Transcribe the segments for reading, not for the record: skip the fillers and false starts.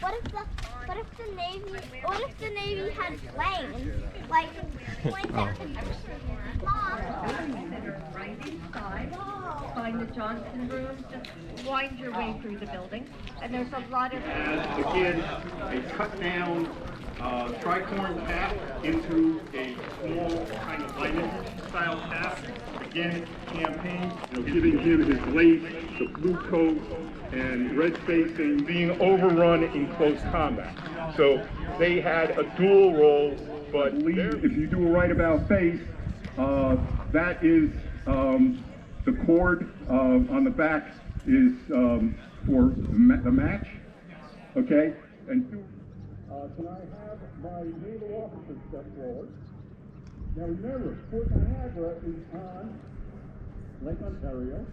What if the Navy had planes? Like planes that could right inside. Find the Johnson room. Just wind your way through the building, and there's a lot of. And again, a cut down tricorn cap into a small kind of diamond style cap. Again, campaign, giving him his lace, the blue coat, and red facing, being overrun in close combat. So they had a dual role, but if you do a right about face, that is the cord on the back is for the match. Okay, and can I have my naval officer step forward? Now remember, Fort Niagara is on Lake Ontario.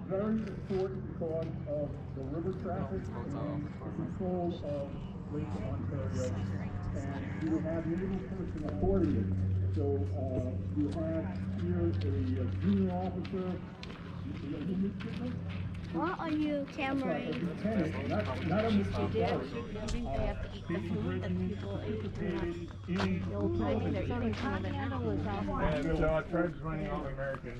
Very important because of the river traffic and the control of Lake Ontario. And you have naval personnel boarding it. So you have here a junior officer. What are you cameraing? Not a mistake. They have to eat the food that people ate in the old time. They're eating continental and South. And so our tribe's running all American.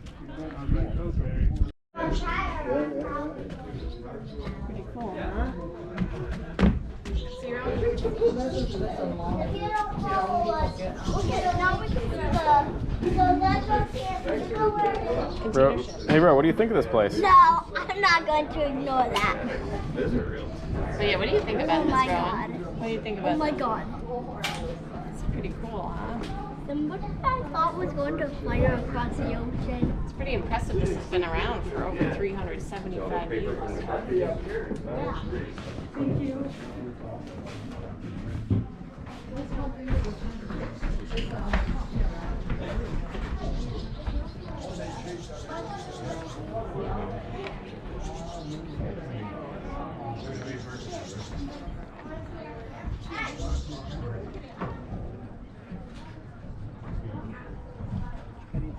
Pretty cool, huh? Bro, hey bro, what do you think of this place? No, I'm not going to ignore that. So yeah, what do you think about this, my Rowan? God. What do you think about Oh my this? God. It's pretty cool, huh? Then what if I thought was going to fire across the ocean? It's pretty impressive. This has been around for over 375 years. Yeah. Thank you.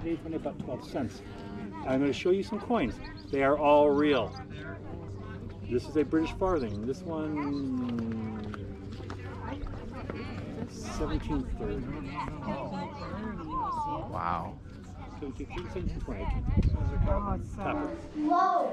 Today's money about 12 cents. I'm going to show you some coins. They are all real. This is a British farthing. This one, 1730. Wow. 1720. Whoa.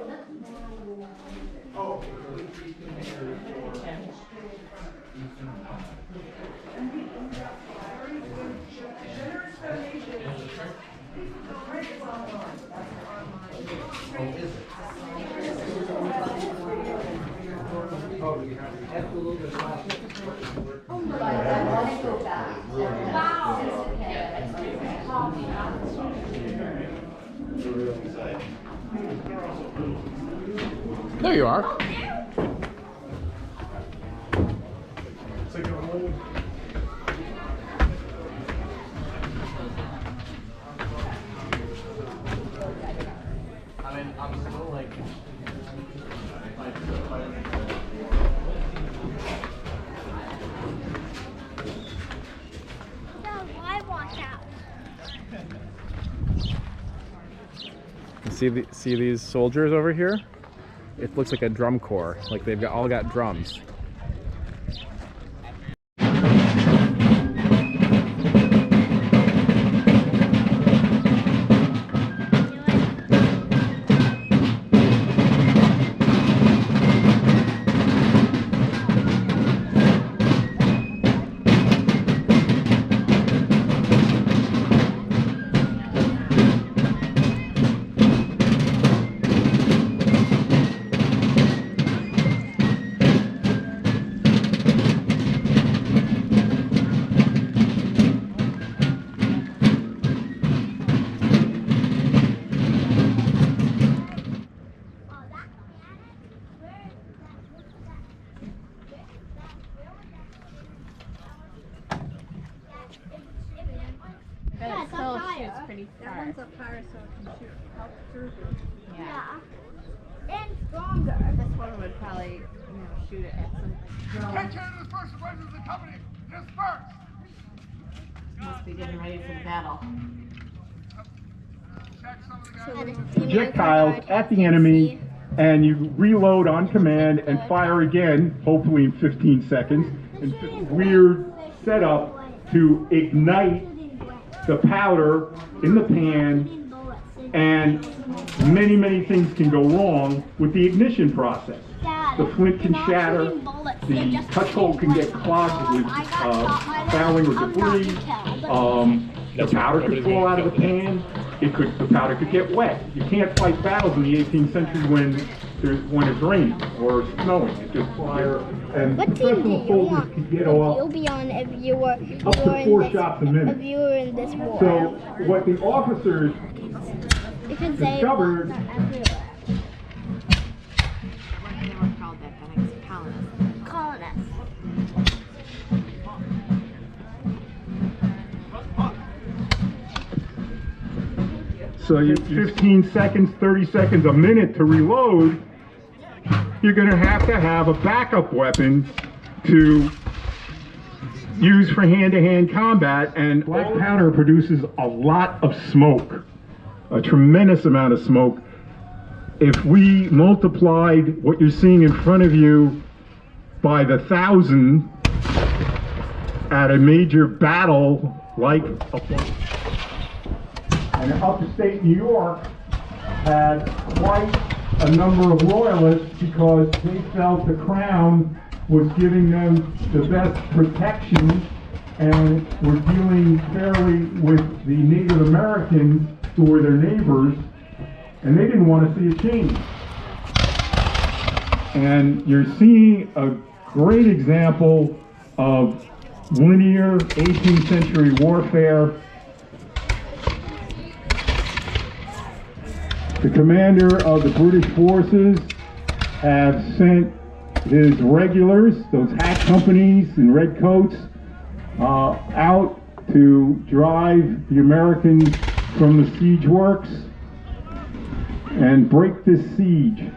There you are. I mean, I'm still like. No, I watch out. See these soldiers over here? It looks like a drum corps. Like they've all got drums. But it still shoots pretty That far. one's up higher so it can shoot up through. Yeah. And stronger. This one would probably, shoot it at something. Attention to the first members of the company. Disperse. Must be getting ready for the battle. Projectiles At the enemy and you reload on command and fire again, hopefully in 15 seconds. And weird setup to ignite the powder in the pan, and many things can go wrong with the ignition process. The flint can shatter, the touch hole can get clogged with fouling or debris, the powder could fall out of the pan, the powder could get wet. You can't fight battles in the 18th century when it's raining or snowing. It's just fire, and What team do professional you soldiers want? can get off You'll be on if you were up to 4 shots a minute. if you were in this war. So what the officers Because discovered. They were called that, then it's colonists. colonists. So you 15 seconds, 30 seconds, a minute to reload. You're going to have a backup weapon to use for hand-to-hand combat, and black powder produces a lot of smoke, a tremendous amount of smoke. If we multiplied what you're seeing in front of you by the 1,000 at a major battle like and upstate New York had quite a number of royalists because they felt the crown was giving them the best protection and were dealing fairly with the Native Americans who were their neighbors, and they didn't want to see a change. And you're seeing a great example of linear 18th century warfare. The commander of the British forces have sent his regulars, those hack companies in red coats, out to drive the Americans from the siege works and break this siege.